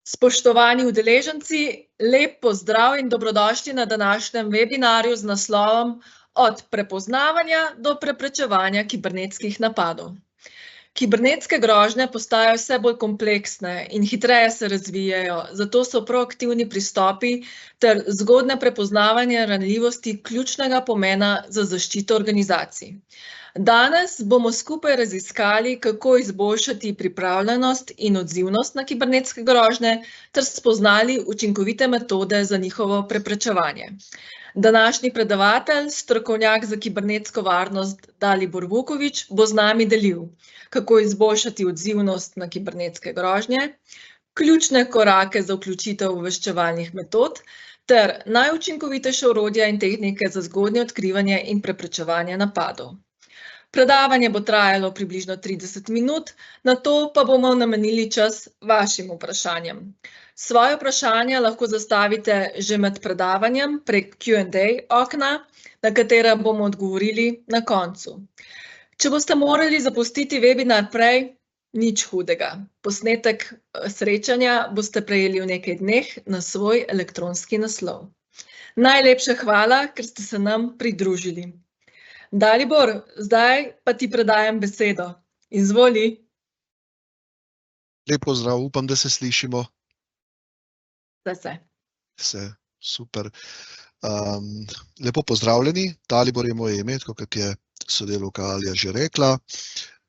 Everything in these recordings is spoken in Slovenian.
Spoštovani udeleženci, lep pozdrav in dobrodošli na današnjem webinarju z naslovom Od prepoznavanja do preprečevanja kibernetskih napadov. Kibernetske grožnje postajajo vse bolj kompleksne in hitreje se razvijajo, zato so proaktivni pristopi ter zgodnje prepoznavanje ranljivosti ključnega pomena za zaščito organizacij. Danes bomo skupaj raziskali, kako izboljšati pripravljenost in odzivnost na kibernetske grožnje ter spoznali učinkovite metode za njihovo preprečevanje. Današnji predavatelj, strokovnjak za kibernetsko varnost Dalibor Vuković, bo z nami delil, kako izboljšati odzivnost na kibernetske grožnje, ključne korake za vključitev obveščevalnih metod ter najučinkovitejše orodja in tehnike za zgodnje odkrivanje in preprečevanje napadov. Predavanje bo trajalo približno 30 minut, nato pa bomo namenili čas vašim vprašanjem. Svoje vprašanja lahko zastavite že med predavanjem prek Q&A okna, na katera bomo odgovorili na koncu. Če boste morali zapustiti webinar prej, nič hudega. Posnetek srečanja boste prejeli v nekaj dneh na svoj elektronski naslov. Najlepša hvala, ker ste se nam pridružili. Dalibor, zdaj pa ti predajam besedo. Izvoli. Lep pozdrav, upam, da se slišimo. Se. Super. Lepo pozdravljeni, Dalibor je moje ime, tako kot je sodelavka Alja že rekla.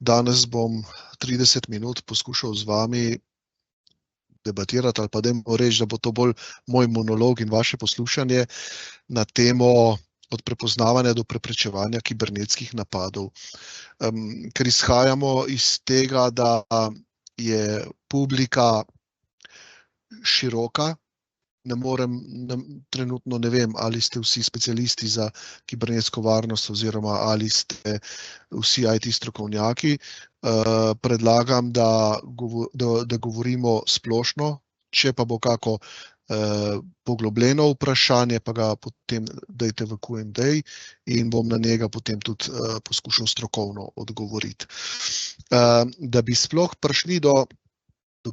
Danes bom 30 minut poskušal z vami debatirati, ali pa dajmo reči, da bo to bolj moj monolog in vaše poslušanje na temo od prepoznavanja do preprečevanja kibernetskih napadov. Ker izhajamo iz tega, da je publika široka, trenutno ne vem, ali ste vsi specialisti za kibernetsko varnost oziroma ali ste vsi IT strokovnjaki. Predlagam, da govorimo splošno, če pa bo kako poglobljeno vprašanje, pa ga potem dajte v Q&A in bom na njega potem tudi poskušal strokovno odgovoriti. Da bi sploh prišli do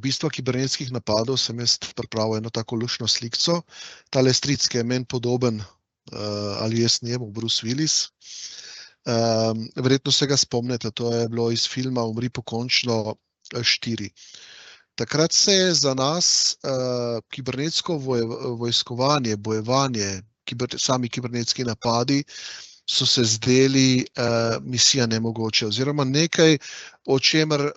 bistva kibernetskih napadov, sem jaz pripravil eno tako luštno slikco. Tale stric, ki je meni podoben, ali jaz njemu, Bruce Willis. Verjetno se ga spomnite, to je bilo iz filma Umri pokončno 4. Takrat se je za nas kibernetsko vojskovanje, bojevanje, sami kibernetski napadi so se zdeli misija nemogoče oziroma nekaj, o čemer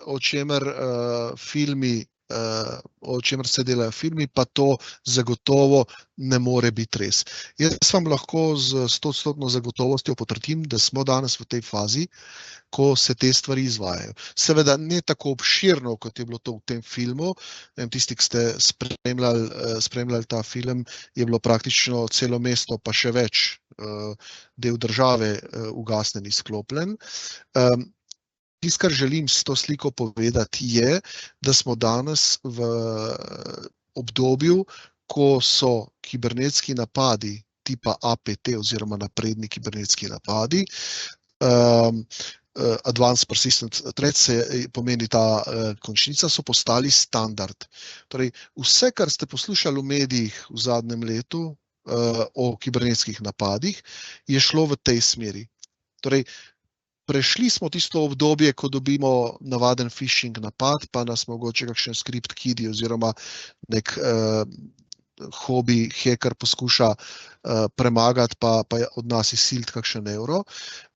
se delajo filmi, pa to zagotovo ne more biti res. Jaz vam lahko z 100% zagotovostjo potrdim, da smo danes v tej fazi, ko se te stvari izvajajo. Seveda ne tako obširno, kot je bilo to v tem filmu. Tisti, ki ste spremljali ta film, je bilo praktično celo mesto, pa še več, del države ugasnjen, izklopljen. Tisto, kar želim s to sliko povedati, je, da smo danes v obdobju, ko so kibernetski napadi tipa APT oziroma napredni kibernetski napadi, Advanced Persistent Threats pomeni ta končnica, so postali standard. Torej, vse, kar ste poslušali v medijih v zadnjem letu o kibernetskih napadih, je šlo v tej smeri. Torej, prešli smo tisto obdobje, ko dobimo navaden phishing napad, pa nas mogoče kakšen script kidi oziroma nek hobi hacker poskuša premagati, pa od nas izsiliti kakšen evro.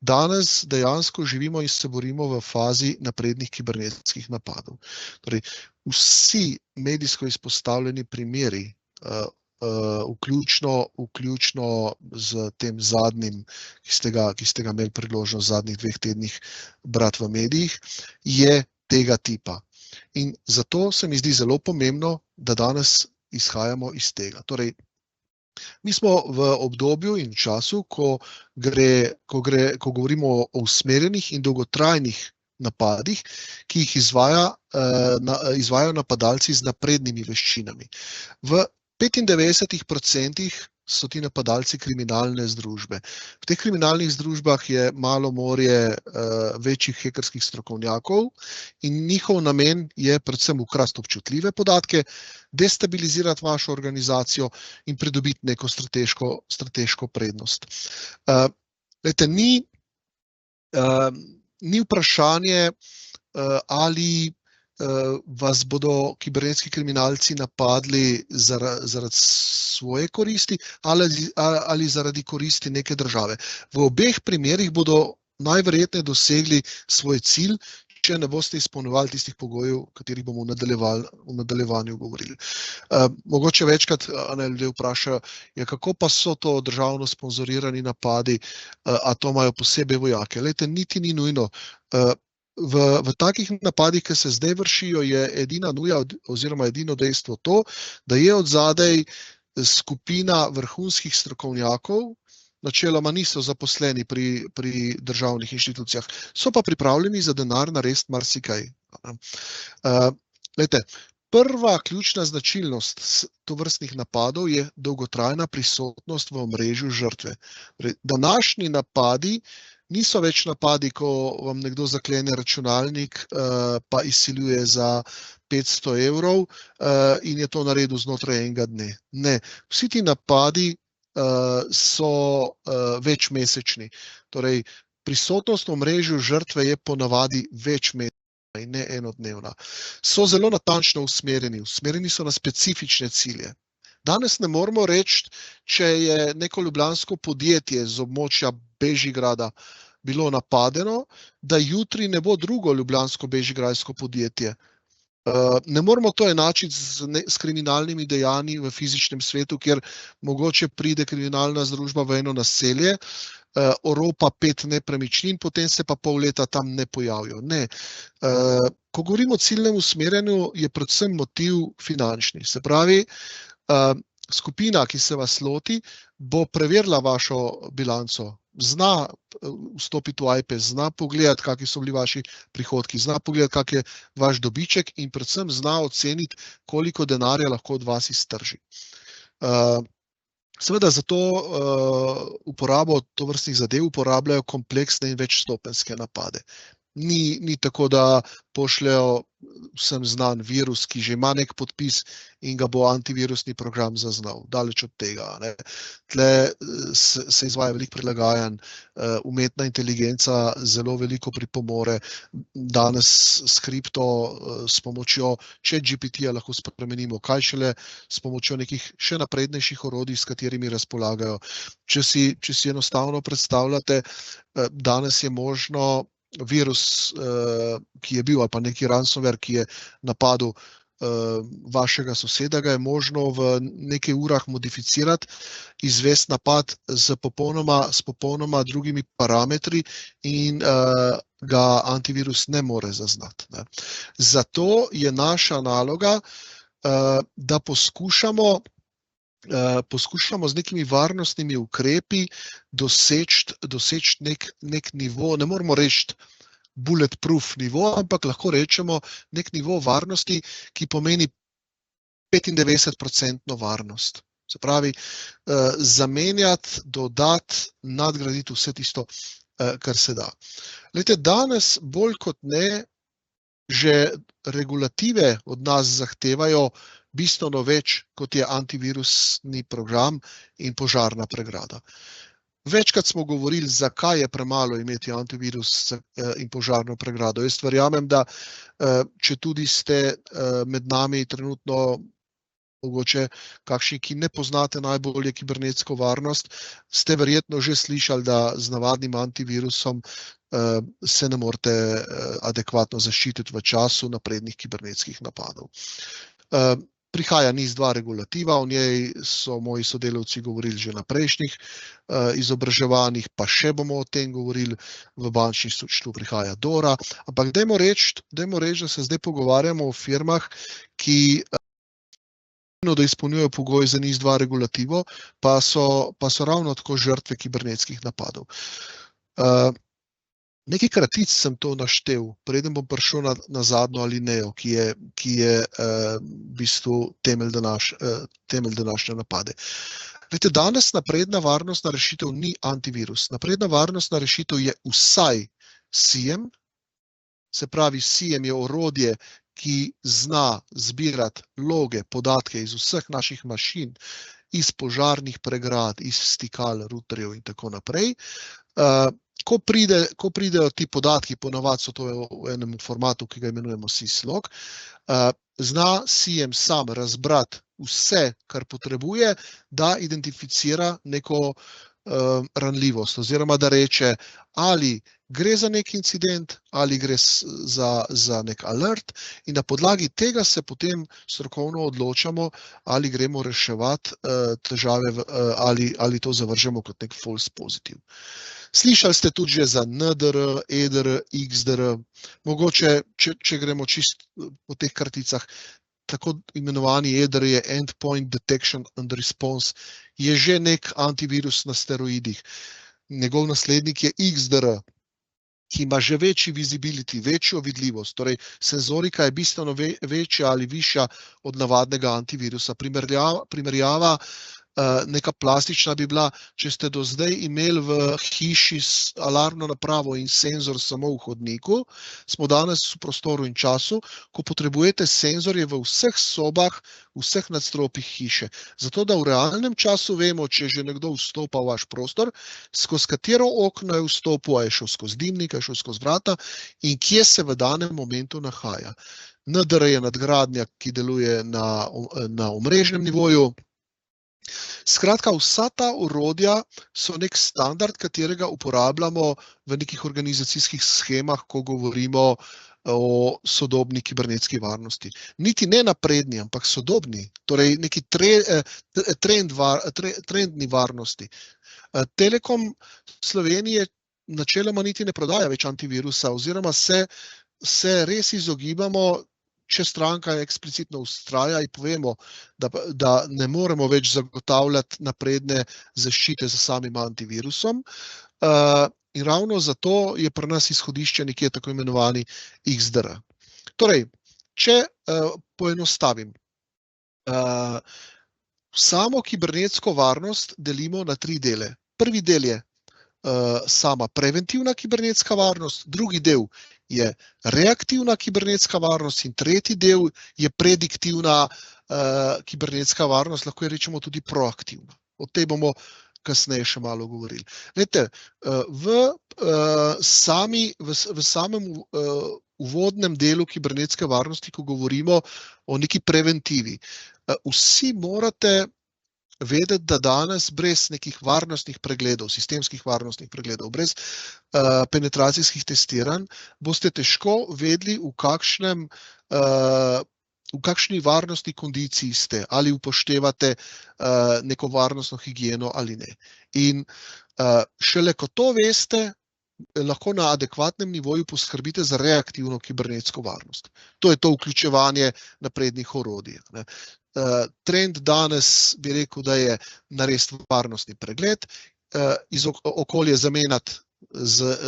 Danes dejansko živimo in se borimo v fazi naprednih kibernetskih napadov. Torej, vsi medijsko izpostavljeni primeri, vključno z tem zadnjim, ki ste ga imeli priložnost v zadnjih 2 tednih brati v medijih, je tega tipa. In zato se mi zdi zelo pomembno, da danes izhajamo iz tega. Torej, mi smo v obdobju in času, ko govorimo o usmerjenih in dolgotrajnih napadih, ki jih izvajajo napadalci z naprednimi veščinami. V 95% so ti napadalci kriminalne združbe. V teh kriminalnih združbah je malo morje večjih hekerskih strokovnjakov in njihov namen je predvsem ukrasti občutljive podatke, destabilizirati vašo organizacijo in pridobiti neko strateško prednost. Glejte, ni vprašanje, ali vas bodo kibernetski kriminalci napadli zaradi svoje koristi ali zaradi koristi neke države. V obeh primerih bodo najverjetneje dosegli svoj cilj, če ne boste izpolnjevali tistih pogojev, o katerih bomo v nadaljevanju govorili. Mogoče večkrat ljudje vprašajo, kako pa so to državno sponzorirani napadi, a to imajo posebej vojake. Glejte, niti ni nujno. V takih napadih, ki se zdaj vršijo, je edina nuja oziroma edino dejstvo to, da je odzadej skupina vrhunskih strokovnjakov, načeloma niso zaposleni pri državnih inštitucijah, so pa pripravljeni za denar narediti marsikaj. Glejte, prva ključna značilnost tovrstnih napadov je dolgotrajna prisotnost v omrežju žrtve. Današnji napadi niso več napadi, ko vam nekdo zaklene računalnik pa izsiljuje za 500 evrov in je to naredil znotraj enega dne. Ne, vsi ti napadi so večmesečni. Torej, prisotnost v omrežju žrtve je ponavadi večmesečna in ne enodnevna. So zelo natančno usmerjeni so na specifične cilje. Danes ne moramo reči, če je neko ljubljansko podjetje z območja Bežigrada bilo napadeno, da jutri ne bo drugo ljubljansko bežigrajsko podjetje. Ne moramo to enačiti s kriminalnimi dejanji v fizičnem svetu, kjer mogoče pride kriminalna združba v eno naselje, oropa 5 nepremičnin, potem se pa pol leta tam ne pojavijo. Ne. Ko govorimo o ciljnem usmerjanju, je predvsem motiv finančni. Se pravi, skupina, ki se vas loti, bo preverila vašo bilanco, zna vstopiti v IP, zna pogledati, kakšni so bili vaši prihodki, zna pogledati, kak je vaš dobiček in predvsem zna oceniti, koliko denarja lahko od vas iztrži. Seveda za to uporabo tovrstnih zadev uporabljajo kompleksne in večstopenjske napade. Ni tako, da pošljajo vsem znan virus, ki že ima nek podpis in ga bo antivirusni program zaznal. Daleč od tega. Tle se izvaja veliko prilagajanj, umetna inteligenca zelo veliko pripomore. Danes s kripto, s pomočjo ChatGPT-ja lahko spremenimo, kaj šele s pomočjo nekih še naprednejših orodij, s katerimi razpolagajo. Če si enostavno predstavljate, danes je možno virus, ki je bil, ali pa neki ransomware, ki je napadel vašega soseda, ga je možno v nekaj urah modificirati, izvesti napad s popolnoma drugimi parametri in ga antivirus ne more zaznati. Zato je naša naloga, da poskušamo z nekimi varnostnimi ukrepi doseči nek nivo, ne moramo reči bulletproof nivo, ampak lahko rečemo nek nivo varnosti, ki pomeni 95% varnost. Se pravi, zamenjati, dodati, nadgraditi vse tisto, kar se da. Glejte, danes bolj kot ne, že regulative od nas zahtevajo bistveno več, kot je antivirusni program in požarna pregrada. Večkrat smo govorili, zakaj je premalo imeti antivirus in požarno pregrado. Jaz verjamem, da če tudi ste med nami trenutno mogoče kakšni, ki ne poznate najbolje kibernetsko varnost, ste verjetno že slišali, da z navadnim antivirusom se ne morete adekvatno zaščititi v času naprednih kibernetskih napadov. Prihaja NIS2 regulativa, o njej so moji sodelavci govorili že na prejšnjih izobraževanjih, pa še bomo o tem govorili, v bančništvu prihaja DORA, ampak dajmo reči, da se zdaj pogovarjamo o firmah, ki da izpolnjujejo pogoj za NIS2 regulativo, pa so ravno tako žrtve kibernetskih napadov. Nekaj kratic sem to naštel, preden bom prišel na zadnjo alinejo, ki je v bistvu temelj današnje napade. Veste, danes napredna varnostna rešitev ni antivirus. Napredna varnostna rešitev je vsaj SIEM, se pravi SIEM je orodje, ki zna zbirati loge, podatke iz vseh naših mašin, iz požarnih pregrad, iz stikal, routerjev in tako naprej. Ko pridejo ti podatki, ponavadi so to v enem formatu, ki ga imenujemo syslog, zna SIEM sam razbrati vse, kar potrebuje, da identificira neko ranljivost, oziroma da reče, ali gre za nek incident, ali gre za nek alert, in na podlagi tega se potem strokovno odločamo, ali gremo reševati težave ali to zavržemo kot nek false positive. Slišali ste tudi že za NDR, EDR, XDR, mogoče, če gremo čist po teh karticah, tako imenovani EDR je Endpoint Detection and Response, je že nek antivirus na steroidih. Njegov naslednik je XDR, ki ima že večji visibility, večjo vidljivost, torej senzorika je bistveno večja ali višja od navadnega antivirusa. Primerjava neka plastična bi bila, če ste do zdaj imeli v hiši alarmno napravo in senzor samo v hodniku, smo danes v prostoru in času, ko potrebujete senzorje v vseh sobah, v vseh nadstropjih hiše. Zato, da v realnem času vemo, če je že nekdo vstopa v vaš prostor, skozi katero okno je vstopil, a je šel skozi dimnik, a je šel skozi vrata in kje se v danem momentu nahaja. NDR je nadgradnja, ki deluje na omrežnem nivoju. Skratka, vsa ta orodja so nek standard, katerega uporabljamo v nekih organizacijskih shemah, ko govorimo o sodobni kibernetski varnosti. Niti ne napredni, ampak sodobni, torej neki trendni varnosti. Telekom Slovenije načeloma niti ne prodaja več antivirusa, oziroma se res izogibamo, če stranka eksplicitno vztraja in povemo, da ne moremo več zagotavljati napredne zaščite za samim antivirusom. In ravno zato je pri nas izhodišče nekje tako imenovani XDR. Torej, če poenostavim, samo kibernetsko varnost delimo na 3 dele. Prvi del je sama preventivna kibernetska varnost, drugi del je reaktivna kibernetska varnost in tretji del je prediktivna kibernetska varnost, lahko jo rečemo tudi proaktivna. O tej bomo kasneje še malo govorili. Glejte, v samem uvodnem delu kibernetske varnosti, ko govorimo o neki preventivi, vsi morate vedeti, da danes brez nekih varnostnih pregledov, sistemskih varnostnih pregledov, brez penetracijskih testiranj, boste težko vedeli, v kakšni varnostni kondiciji ste, ali upoštevate neko varnostno higieno ali ne. In šele ko to veste, lahko na adekvatnem nivoju poskrbite za reaktivno kibernetsko varnost. To je to vključevanje naprednih orodij. Trend danes bi rekel, da je narediti varnostni pregled, iz okolje zamenjati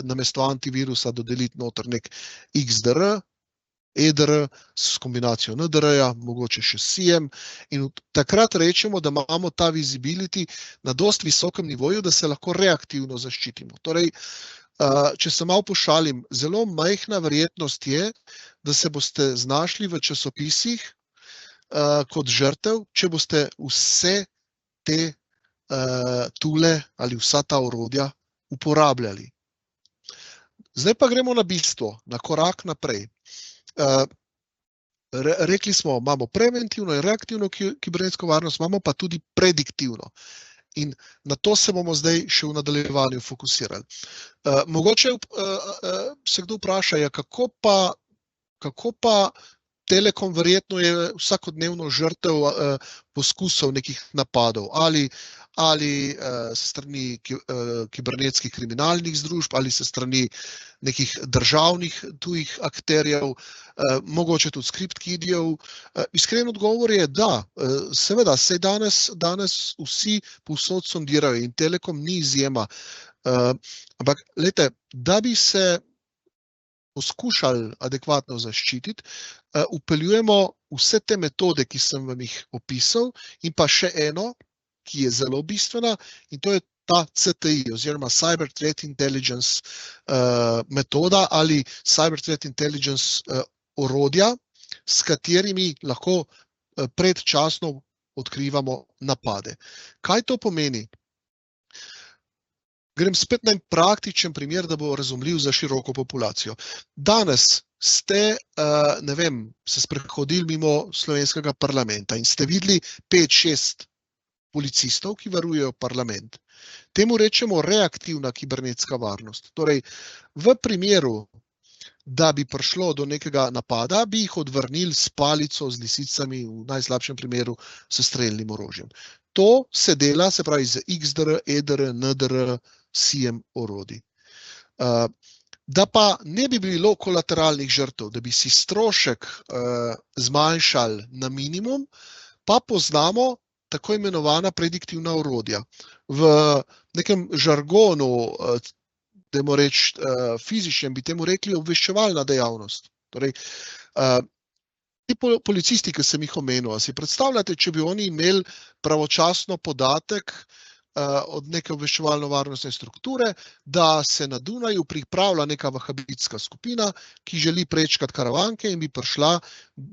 namesto antivirusa dodeliti noter nek XDR, EDR s kombinacijo NDR-ja, mogoče še SIEM, in takrat rečemo, da imamo ta visibility na dosti visokem nivoju, da se lahko reaktivno zaščitimo. Torej, če se malo pošalim, zelo majhna verjetnost je, da se boste znašli v časopisih kot žrtev, če boste vse te tule ali vsa ta orodja uporabljali. Zdaj pa gremo na bistvo, na korak naprej. Rekli smo, imamo preventivno in reaktivno kibernetsko varnost, imamo pa tudi prediktivno. In na to se bomo zdaj še v nadaljevanju fokusirali. Mogoče se kdo vpraša, kako pa Telekom verjetno je vsakodnevno žrtev poskusov nekih napadov, ali se strani kibernetskih kriminalnih združb, ali se strani nekih državnih tujih akterjev, mogoče tudi skript-kidijev. Iskren odgovor je, da, seveda, saj danes vsi povsod sondirajo in Telekom ni izjema. Ampak, glejte, da bi se poskušali adekvatno zaščititi, vpeljujemo vse te metode, ki sem vam jih opisal, in pa še eno, ki je zelo bistvena, in to je ta CTI oziroma Cyber Threat Intelligence metoda ali Cyber Threat Intelligence orodja, s katerimi lahko predčasno odkrivamo napade. Kaj to pomeni? Grem spet na en praktičen primer, da bo razumljiv za široko populacijo. Danes ste, ne vem, se sprehodili mimo slovenskega parlamenta in ste videli 5-6 policistov, ki varujejo parlament. Temu rečemo reaktivna kibernetska varnost. Torej, v primeru, da bi prišlo do nekega napada, bi jih odvrnili s palico, z lisicami, v najslabšem primeru s strelnim orožjem. To se dela, se pravi, z XDR, EDR, NDR, SIEM orodij. Da pa ne bi bilo kolateralnih žrtev, da bi si strošek zmanjšali na minimum, pa poznamo tako imenovana prediktivna orodja. V nekem žargonu, dajmo reči fizičnem, bi temu rekli obveščevalna dejavnost. Torej, ti policisti, ki sem jih omenil, si predstavljate, če bi oni imeli pravočasno podatek od neke obveščevalno-varnostne strukture, da se na Dunaju pripravlja neka vahabitska skupina, ki želi prečkati Karavanke in bi prišla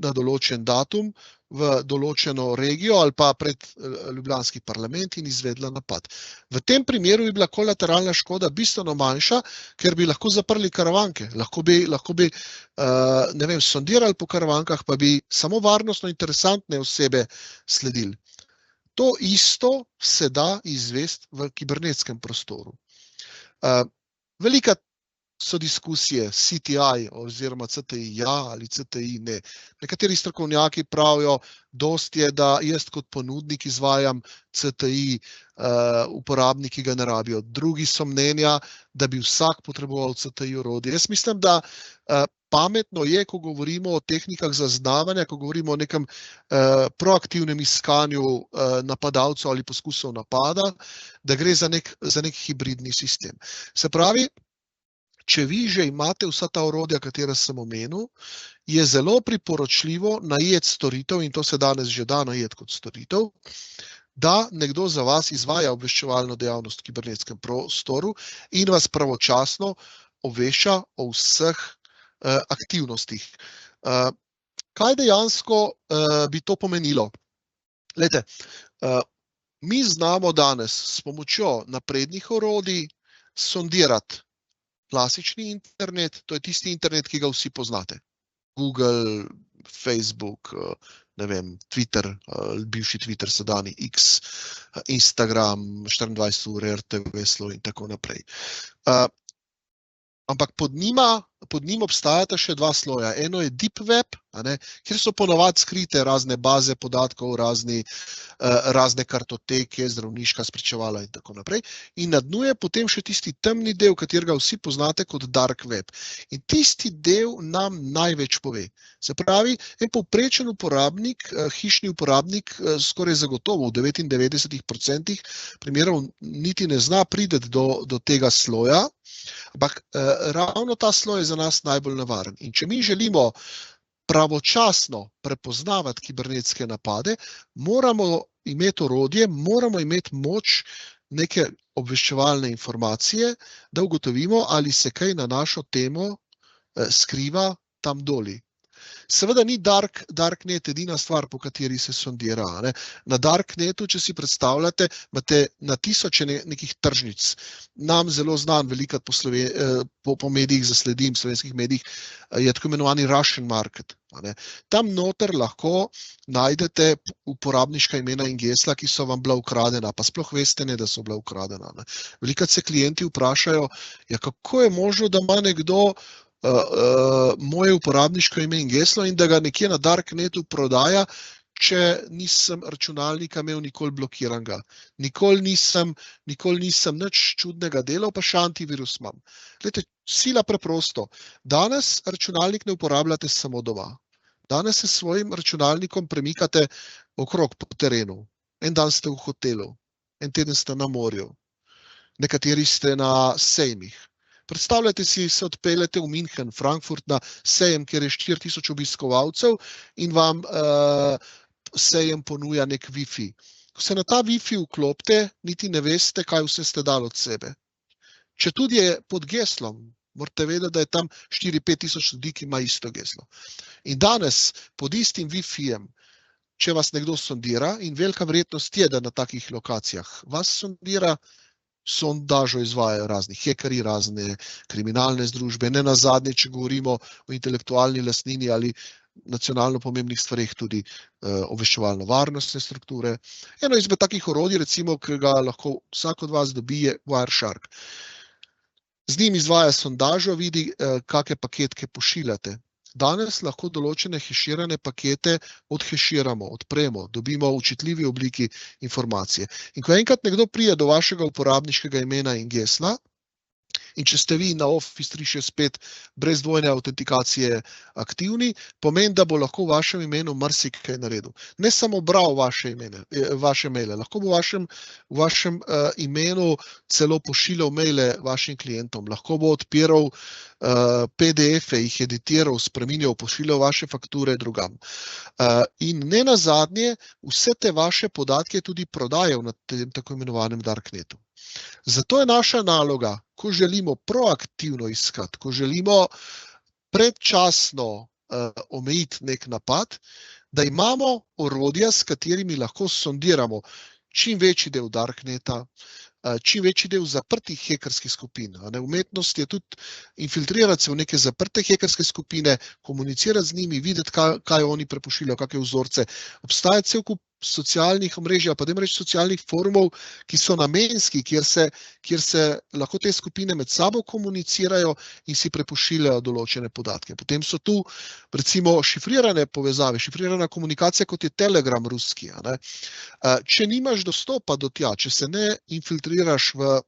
na določen datum v določeno regijo ali pa pred ljubljanski parlament in izvedla napad. V tem primeru bi bila kolateralna škoda bistveno manjša, ker bi lahko zaprli Karavanke. Lahko bi ne vem, sondirali po Karavankah, pa bi samo varnostno interesantne osebe sledili. To isto se da izvesti v kibernetskem prostoru. Velika so diskusije CTI oziroma CTI ja ali CTI ne. Nekateri strokovnjaki pravijo, dosti je, da jaz kot ponudnik izvajam CTI, uporabniki ga ne rabijo. Drugi so mnenja, da bi vsak potreboval CTI orodje. Jaz mislim, da pametno je, ko govorimo o tehnikah zaznavanja, ko govorimo o nekem proaktivnem iskanju napadalcev ali poskusov napada, da gre za nek hibridni sistem. Se pravi, če vi že imate vsa ta orodja, katera sem omenil, je zelo priporočljivo najeti storitev, in to se danes že da najeti kot storitev, da nekdo za vas izvaja obveščevalno dejavnost v kibernetskem prostoru in vas pravočasno obvešča o vseh aktivnostih. Kaj dejansko bi to pomenilo? Glejte, mi znamo danes s pomočjo naprednih orodij sondirati klasični internet, to je tisti internet, ki ga vsi poznate. Google, Facebook, ne vem, Twitter, bivši Twitter, sedani X, Instagram, 24 ur, RTV, Slo in tako naprej. Ampak pod njim obstajata še dva sloja. Eno je Deep Web, kjer so ponavadi skrite razne baze podatkov, razne kartoteke, zdravniška spričevala in tako naprej. In na dnu je potem še tisti temni del, katerega vsi poznate kot Dark Web. In tisti del nam največ pove. Se pravi, en povprečen uporabnik, hišni uporabnik, skoraj zagotovo v 99% primerov niti ne zna priti do tega sloja, ampak ravno ta sloj je za nas najbolj nevaren. In če mi želimo pravočasno prepoznavati kibernetske napade, moramo imeti orodje, moramo imeti moč neke obveščevalne informacije, da ugotovimo, ali se kaj na našo temo skriva tam doli. Seveda ni Darknet edina stvar, po kateri se sondira. Na Darknetu, če si predstavljate, imate na tisoče nekih tržnic. Nam zelo znan, velikrat po medijih zasledim, slovenskih medijih, je tako imenovani Russian market. Tam noter lahko najdete uporabniška imena in gesla, ki so vam bila ukradena, pa sploh veste ne, da so bila ukradena. Velikrat se klienti vprašajo, ja, kako je možno, da ima nekdo moje uporabniško ime in geslo in da ga nekje na Darknetu prodaja, če nisem računalnika imel nikoli blokiranega. Nikoli nisem nič čudnega delal, pa še antivirus imam. Glejte, sila preprosto. Danes računalnik ne uporabljate samo doma. Danes se s svojim računalnikom premikate okrog po terenu. En dan ste v hotelu, en teden ste na morju, nekateri ste na sejmih. Predstavljajte si, se odpeljete v München, Frankfurt na sejem, kjer je 4000 obiskovalcev in vam sejem ponuja nek Wi-Fi. Ko se na ta Wi-Fi vklopite, niti ne veste, kaj vse ste dali od sebe. Če tudi je pod geslom, morate vedeti, da je tam 4-5 tisoč ljudi, ki ima isto geslo. In danes pod istim Wi-Fijem, če vas nekdo sondira, in velika verjetnost je, da na takih lokacijah vas sondira, sondažo izvajajo razni hekerji, razne kriminalne združbe, ne nazadnje, če govorimo o intelektualni lastnini ali nacionalno pomembnih stvareh, tudi obveščevalno-varnostne strukture. Eno izmed takih orodij, recimo, ki ga lahko vsak od vas dobi, je Wireshark. Z njim izvaja sondažo, vidi, kakšne paketke pošiljate. Danes lahko določene heširane pakete odheširamo, odpremo, dobimo v čitljivi obliki informacije. In ko enkrat nekdo pride do vašega uporabniškega imena in gesla, in če ste vi na Office 365 brez dvojne autentikacije aktivni, pomeni, da bo lahko v vašem imenu marsikaj naredil. Ne samo bral vaše maile, lahko bo v vašem imenu celo pošiljal maile vašim klientom, lahko bo odpiral PDF-e, jih editiral, spreminjal, pošiljal vaše fakture drugam. In ne nazadnje, vse te vaše podatke tudi prodajal na tem tako imenovanem darknetu. Zato je naša naloga, ko želimo proaktivno iskati, ko želimo predčasno omejiti nek napad, da imamo orodja, s katerimi lahko sondiramo čim večji del darkneta, čim večji del zaprtih hekerskih skupin. Umetnost je tudi infiltrirati se v neke zaprte hekerske skupine, komunicirati z njimi, videti, kaj oni prepošiljajo, kakšne vzorce. Obstaja cel kup socialnih omrežij, pa dajmo reči socialnih forumov, ki so namenski, kjer se lahko te skupine med sabo komunicirajo in si prepošiljajo določene podatke. Potem so tu recimo šifrirane povezave, šifrirana komunikacija, kot je Telegram ruski. Če nimaš dostopa do tja, če se ne infiltriraš v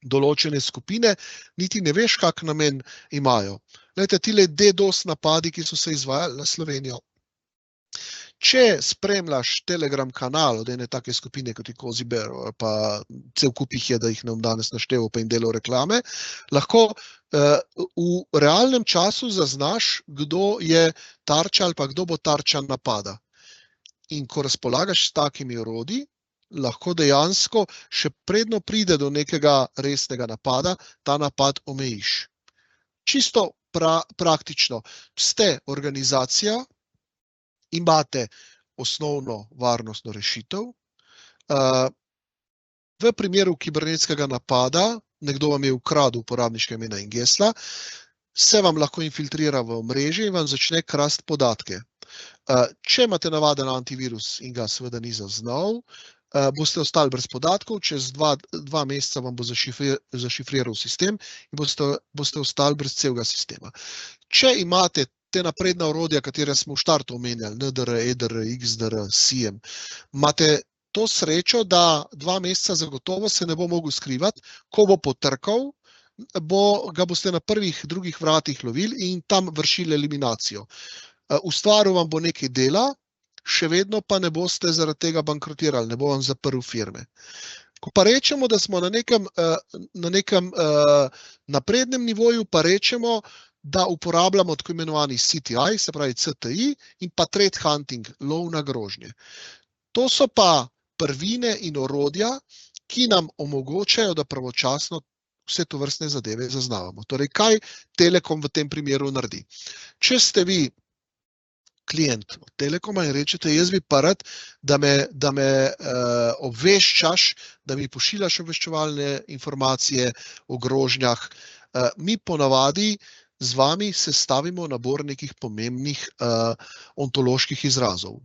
določene skupine, niti ne veš, kak namen imajo. Glejte, tile DDoS napadi, ki so se izvajali na Slovenijo. Če spremljaš Telegram kanal od ene take skupine, kot je Koziber, pa cel kup jih je, da jih ne bom danes našteval, pa jim delal reklame, lahko v realnem času zaznaš, kdo je tarča ali pa kdo bo tarča napada. In ko razpolagaš s takimi orodji, lahko dejansko še predno pride do nekega resnega napada, ta napad omejiš. Čisto praktično. Ste organizacija, imate osnovno varnostno rešitev. V primeru kibernetskega napada, nekdo vam je ukradel uporabniška imena in gesla, se vam lahko infiltrira v omrežje in vam začne krasti podatke. Če imate navaden antivirus in ga seveda ni zaznal, boste ostali brez podatkov, čez 2 meseca vam bo zašifriral sistem in boste ostali brez celega sistema. Če imate te napredna orodja, katere smo v štartu omenjali, NDR, EDR, XDR, SIEM, imate to srečo, da 2 meseca zagotovo se ne bo mogel skrivati, ko bo potrkal, ga boste na prvih, drugih vratih lovili in tam vršili eliminacijo. Ustvaril vam bo nekaj dela, še vedno pa ne boste zaradi tega bankrotirali, ne bo vam zaprl firme. Ko pa rečemo, da smo na nekem naprednem nivoju, pa rečemo, da uporabljamo tako imenovani CTI, se pravi CTI, in pa threat hunting, lov na grožnje. To so pa prvine in orodja, ki nam omogočajo, da pravočasno vse tovrstne zadeve zaznavamo. Torej, kaj Telekom v tem primeru naredi? Če ste vi klient od Telekoma in rečete, jaz bi pa rad, da me obveščaš, da mi pošiljaš obveščevalne informacije o grožnjah, mi ponavadi z vami sestavimo nabor nekih pomembnih ontoloških izrazov.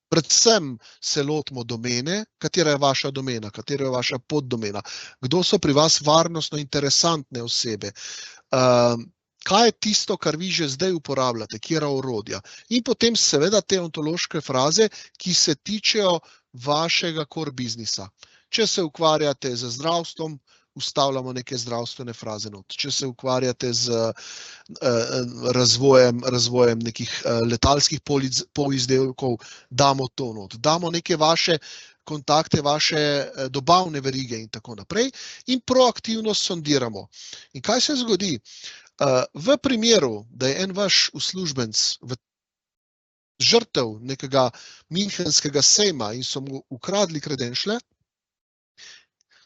Predvsem se lotimo domene, katera je vaša domena, katera je vaša poddomena, kdo so pri vas varnostno interesantne osebe, kaj je tisto, kar vi že zdaj uporabljate, katera orodja. In potem seveda te ontološke fraze, ki se tičejo vašega core biznisa. Če se ukvarjate z zdravstvom, vstavljamo neke zdravstvene fraze not. Če se ukvarjate z razvojem nekih letalskih polizdelkov, damo to not. Damo neke vaše kontakte, vaše dobavne verige in tako naprej in proaktivno sondiramo. In kaj se zgodi? V primeru, da je en vaš uslužbenc v žrtev nekega münchenskega sejma in so mu ukradli kredenšle,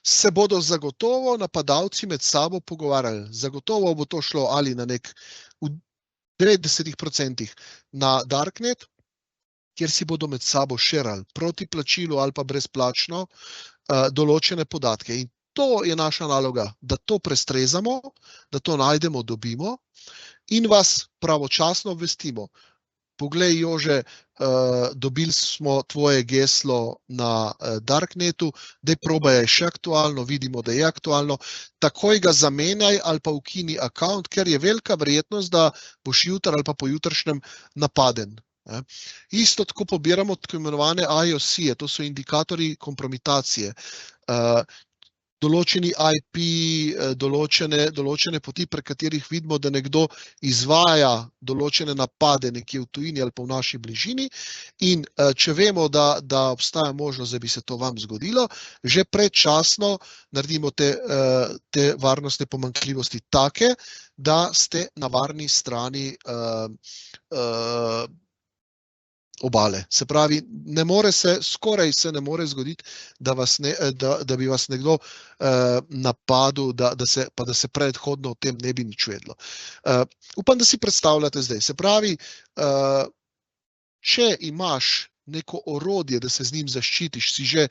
se bodo zagotovo napadalci med sabo pogovarjali. Zagotovo bo to šlo ali na v 90% na Darknet, kjer si bodo med sabo šerali proti plačilu ali pa brezplačno določene podatke. In to je naša naloga, da to prestrezamo, da to najdemo, dobimo in vas pravočasno obvestimo. Poglej, Jože, dobili smo tvoje geslo na Darknetu, daj probaj, je še aktualno, vidimo, da je aktualno, takoj ga zamenjaj ali pa ukini account, ker je velika verjetnost, da boš jutri ali pa pojutrišnjem napaden. Isto tako pobiramo tako imenovane IOC-je, to so indikatorji kompromitacije. Določeni IP, določene poti, pre katerih vidimo, da nekdo izvaja določene napade nekje v tujini ali pa v naši bližini in če vemo, da obstaja možnost, da bi se to vam zgodilo, že predčasno naredimo te varnostne pomanjkljivosti take, da ste na varni strani obale. Se pravi, skoraj se ne more zgoditi, da bi vas nekdo napadel, da se predhodno o tem ne bi nič vedelo. Upam, da si predstavljate zdaj. Se pravi, če imaš neko orodje, da se z njim zaščitiš, si že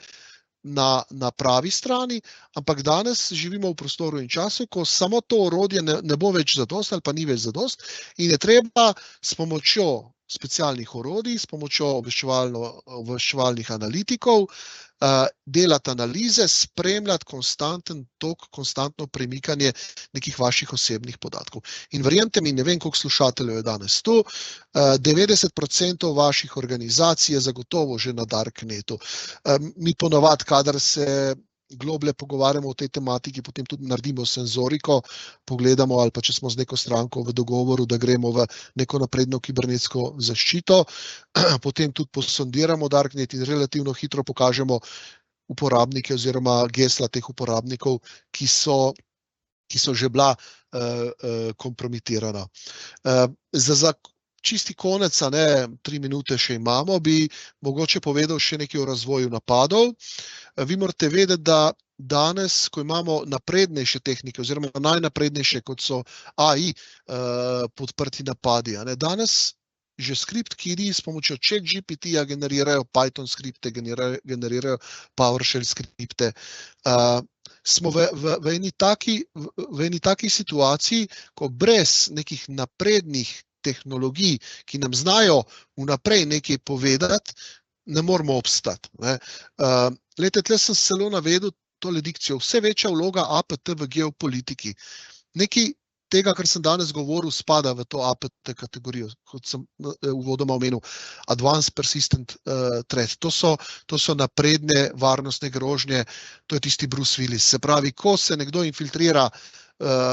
na pravi strani, ampak danes živimo v prostoru in času, ko samo to orodje ne bo več zadost ali pa ni več zadost in je treba s pomočjo specialnih orodij, s pomočjo obveščevalnih analitikov, delati analize, spremljati konstanten tok, konstantno premikanje nekih vaših osebnih podatkov. In verjemite mi, ne vem, koliko slušateljev je danes tu, 90% vaših organizacij je zagotovo že na Darknetu. Mi ponavadi, kadar se globlje pogovarjamo o tej tematiki, potem tudi naredimo senzoriko, pogledamo ali pa če smo z neko stranko v dogovoru, da gremo v neko napredno kibernetsko zaščito, potem tudi posondiramo Darknet in relativno hitro pokažemo uporabnike oziroma gesla teh uporabnikov, ki so že bila kompromitirana. Za čisti konec, 3 minute še imamo, bi mogoče povedal še nekaj o razvoju napadov. Vi morate vedeti, da danes, ko imamo naprednejše tehnike oziroma najnaprednejše, kot so AI podprti napadi, danes že script kidi s pomočjo ChatGPT-ja generirajo Python skripte, generirajo PowerShell skripte. Smo v eni taki situaciji, ko brez nekih naprednih tehnologij, ki nam znajo vnaprej nekaj povedati, ne moramo obstati. Glejte, tle sem celo navedel tole dikcijo. Vse večja vloga APT v geopolitiki. Nekaj tega, kar sem danes govoril, spada v to APT kategorijo, kot sem uvodoma omenil, Advanced Persistent Threat. To so napredne varnostne grožnje, to je tisti Bruce Willis. Se pravi, ko se nekdo infiltrira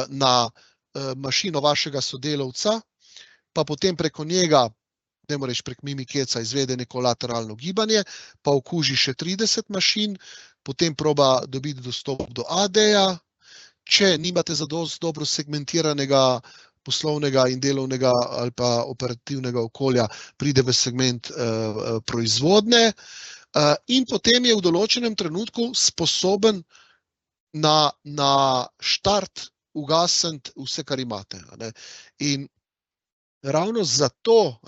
na mašino vašega sodelavca, pa potem preko njega, ne moreš prek mimikeca, izvede neko lateralno gibanje, pa okuži še 30 mašin, potem proba dobiti dostop do AD-ja, če nimate zadost dobro segmentiranega poslovnega in delovnega ali pa operativnega okolja, pride v segment proizvodne in potem je v določenem trenutku sposoben na štart ugasniti vse, kar imate. In ravno zato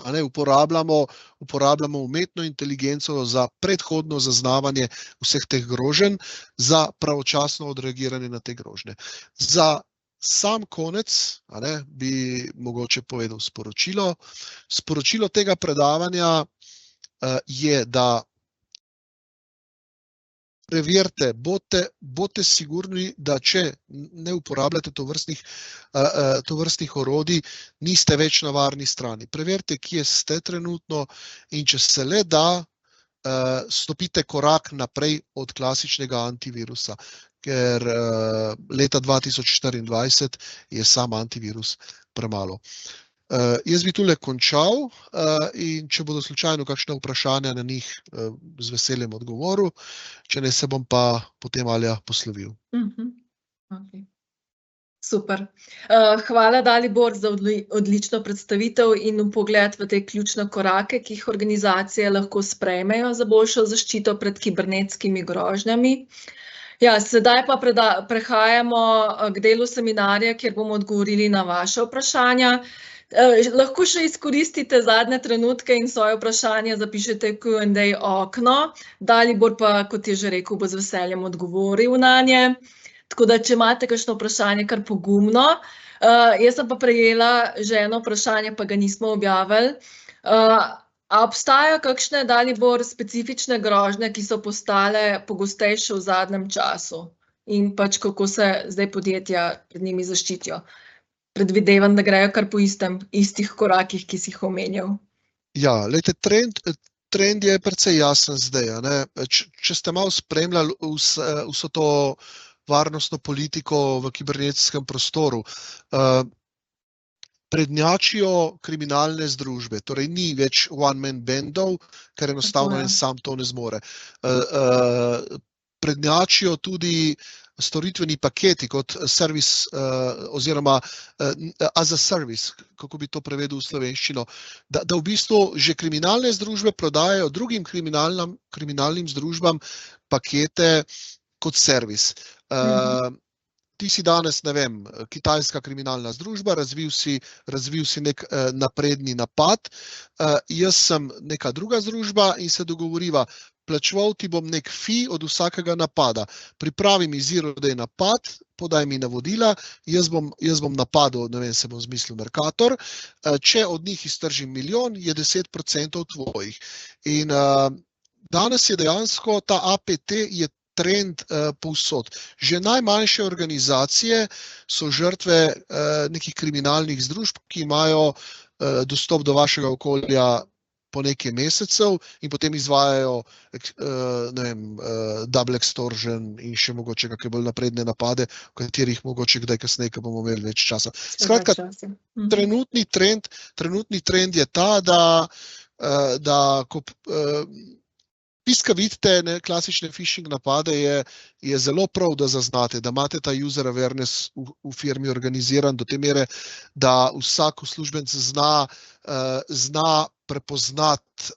uporabljamo umetno inteligenco za predhodno zaznavanje vseh teh groženj, za pravočasno odreagiranje na te grožnje. Za sam konec bi mogoče povedal sporočilo. Sporočilo tega predavanja je, da preverite, bodite sigurni, da če ne uporabljate tovrstnih orodij, niste več na varni strani. Preverite, kje ste trenutno in če se le da, stopite korak naprej od klasičnega antivirusa, ker leta 2024 je sam antivirus premalo. Jaz bi tule končal in če bodo slučajno kakšne vprašanja na njih, z veseljem odgovoril, če ne se bom pa potem Alja poslovil. Super. Hvala, Dalibor, za odlično predstavitev in vpogled v te ključne korake, ki jih organizacije lahko sprejmejo za boljšo zaščito pred kibernetskimi grožnjami. Ja, sedaj pa prehajamo k delu seminarja, kjer bomo odgovorili na vaše vprašanja. Lahko še izkoristite zadnje trenutke in svoje vprašanja zapišete v Q&A okno. Dalibor pa, kot je že rekel, bo z veseljem odgovoril na nje. Tako da, če imate kakšno vprašanje, kar pogumno. Jaz sem pa prejela že eno vprašanje, pa ga nismo objavili. A obstajajo kakšne, Dalibor, specifične grožnje, ki so postale pogostejše v zadnjem času? In pač kako se zdaj podjetja pred njimi zaščitijo? Predvidevam, da grejo kar po istih korakih, ki si jih omenjal. Ja, glejte, trend je precej jasen zdaj, a ne. Če ste malo spremljali vso to varnostno politiko v kibernetskem prostoru, prednjačijo kriminalne združbe, torej ni več one-man bandov, ker enostavno en sam to ne zmore. Prednjačijo tudi storitveni paketi kot servis oziroma as a service, kako bi to prevedel v slovenščino, da v bistvu že kriminalne združbe prodajajo drugim kriminalnim združbam pakete kot servis. Ti si danes, ne vem, kitajska kriminalna združba, razvil si nek napredni napad, jaz sem neka druga združba in se dogovoriva, plačeval ti bom nek fee od vsakega napada, pripravi mi zero day napad, podaj mi navodila, jaz bom napadel, ne vem, se bom zmislil Mercator, če od njih iztržim 1 milijon, je 10% tvojih. In danes je dejansko ta APT je trend povsod. Že najmanjše organizacije so žrtve nekih kriminalnih združb, ki imajo dostop do vašega okolja po nekaj mesecev in potem izvajajo, ne vem, double extortion in še mogoče kakšne bolj napredne napade, v katerih mogoče kdaj kasneje, ko bomo imeli več časa. Skratka, trenutni trend je ta, da ko tisto, kar vidite, klasične phishing napade, je zelo prav, da zaznate, da imate ta user awareness v firmi organiziran do te mere, da vsak uslužbenec zna prepoznati,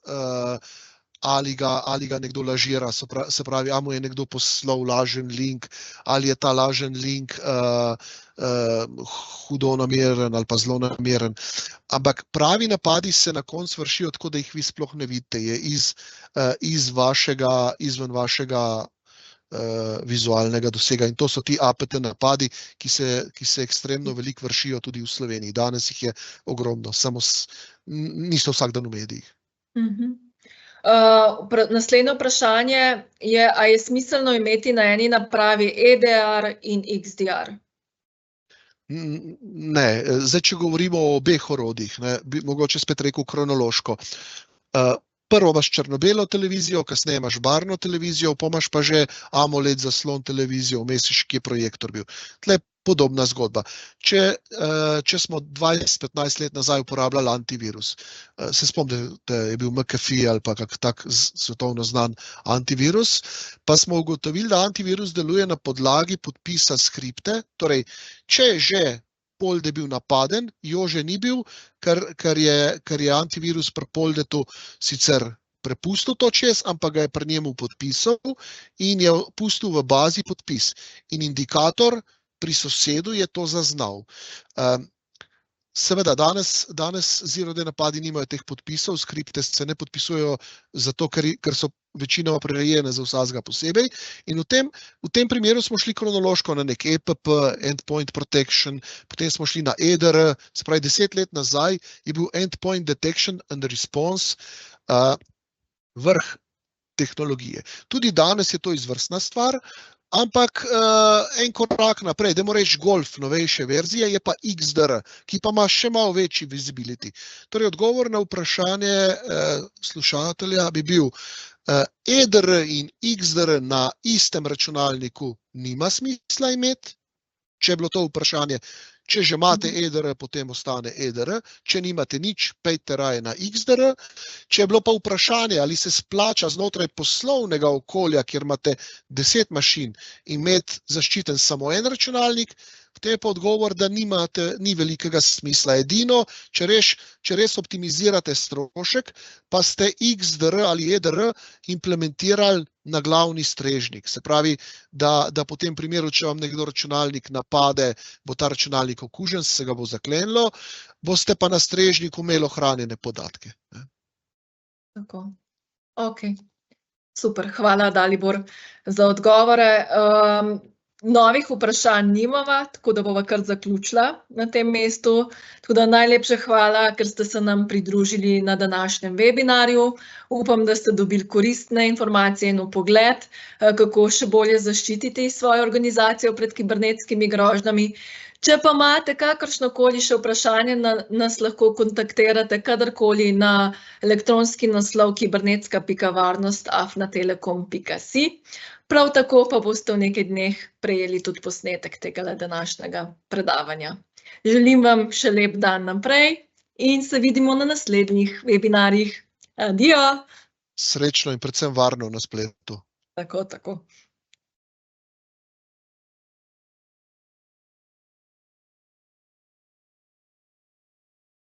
ali ga nekdo lažira, se pravi, ali mu je nekdo poslal lažen link, ali je ta lažen link hudo nameren ali pa zelo nameren. Ampak pravi napadi se na koncu vršijo tako, da jih vi sploh ne vidite, je izven vašega vizualnega dosega. In to so ti APT napadi, ki se ekstremno veliko vršijo tudi v Sloveniji. Danes jih je ogromno, samo niso vsak dan v medijih. Naslednje vprašanje je, a je smiselno imeti na eni napravi EDR in XDR? Ne, zdaj, če govorimo o obeh orodjih, bi mogoče spet rekel kronološko. Prvo imaš črno-belo televizijo, kasneje imaš barvno televizijo, pa imaš pa že AMOLED zaslon televizijo, vmes je še projektor bil. Tle podobna zgodba. Če smo 20-15 let nazaj uporabljali antivirus, se spomnim, da je bil McAfee ali pa kak tak svetovno znan antivirus, pa smo ugotovili, da antivirus deluje na podlagi podpisa skripte, torej, če je že Polde bil napaden, Jože ni bil, ker je antivirus pri Poldetu sicer prepustil to čez, ampak ga je pri njemu podpisal in je pustil v bazi podpis. In indikator pri sosedu je to zaznal. Seveda, danes zero-day napadi nimajo teh podpisov, skripte se ne podpisujejo zato, ker so večinoma prirejene za vsakega posebej. In v tem primeru smo šli kronološko na nek EPP, Endpoint Protection, potem smo šli na EDR, se pravi 10 let nazaj je bil Endpoint Detection and Response vrh tehnologije. Tudi danes je to izvrstna stvar, ampak en korak naprej, dajmo reči Golf novejše verzije, je pa XDR, ki pa ima še malo večji visibility. Torej, odgovor na vprašanje slušatelja bi bil, EDR in XDR na istem računalniku nima smisla imeti, če je bilo to vprašanje. Če že imate EDR, potem ostane EDR, če nimate nič, pejte raje na XDR. Če je bilo pa vprašanje, ali se splača znotraj poslovnega okolja, kjer imate 10 mašin, imeti zaščiten samo en računalnik, potem je pa odgovor, da ni velikega smisla. Edino, če res optimizirate strošek, pa ste XDR ali EDR implementirali na glavni strežnik. Se pravi, da po tem primeru, če vam nekdo računalnik napade, bo ta računalnik okužen, se ga bo zaklenilo, boste pa na strežniku imeli ohranjene podatke. Tako. Ok. Super, hvala Dalibor za odgovore. Novih vprašanj nimava, tako da bova kar zaključila na tem mestu. Tako da najlepša hvala, ker ste se nam pridružili na današnjem webinarju. Upam, da ste dobili koristne informacije in vpogled, kako še bolje zaščititi svojo organizacijo pred kibernetskimi grožnjami. Če pa imate kakršnokoli še vprašanje, nas lahko kontaktirate kadarkoli na elektronski naslov kibernetska.varnost@telekom.si. Prav tako pa boste v nekaj dneh prejeli tudi posnetek tega današnjega predavanja. Želim vam še lep dan naprej in se vidimo na naslednjih webinarjih. Adijo! Srečno in predvsem varno na spletu. Tako.